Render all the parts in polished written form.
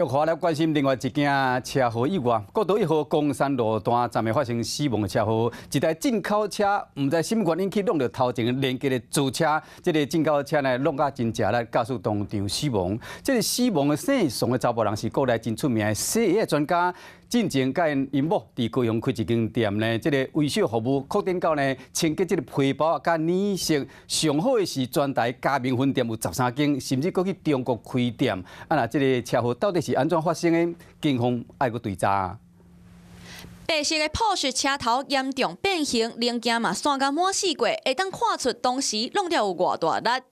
玉华来关心另外一件车祸意外，国道1号公山路段站的发生死亡的车祸，一台进口车唔知什么原因去弄到头前连接的主车，这个进口车呢弄到真正来驾驶当场死亡。这个死亡的姓宋的查甫人是国内真出名的洗鞋专家。 进前，甲因某伫高雄开一间店呢，这个维修服务扩展到呢清洁这个皮包甲染色。上好的是全台加盟分店有13间，甚至搁去中国开店。啊，那这个车祸到底是安怎发生的？警方爱搁追查。 白色的 Porsche 车头严重变形，零件嘛散甲满四过，会当看出当时弄了有偌大力。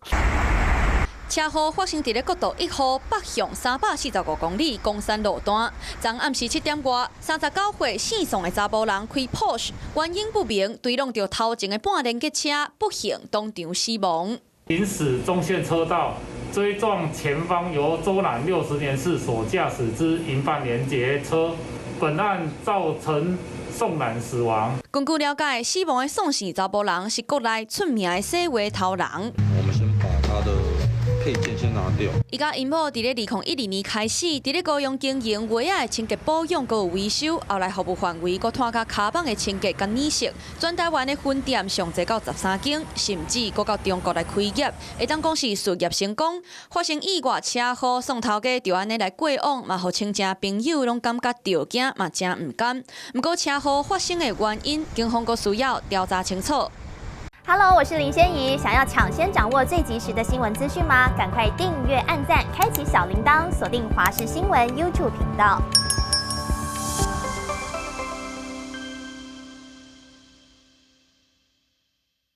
车祸发生伫咧国道1号北向345公里公山路段，昨暗时7点外，39岁姓宋的查甫人开 Porsche， 原因不明，对弄到头前的半连接车，不幸当场死亡。行驶中线车道，追撞前方由周南60年式所驾驶之营办连接车，本案造成宋南死亡。根据了解，死亡的宋姓查甫人是国内出名的洗鞋头人。我们先把他的 配件先拿掉。伊甲因某伫咧2012年开始，伫咧高雄经营鞋仔的清洁保养，佮有维修。后来服务范围佮拖甲卡板的清洁甲染色。全台湾的分店上侪到13间，甚至佮到中国来开业，会当讲是事业成功。发生意外车祸，宋头家就安尼来过往，嘛，互亲戚朋友拢感觉着惊，嘛真毋甘。毋过车祸发生的原因，警方佮需要调查清楚。 Hello， 我是林仙怡。想要抢先掌握最及时的新闻资讯吗？赶快订阅、按赞、开启小铃铛，锁定华视新闻 YouTube 频道。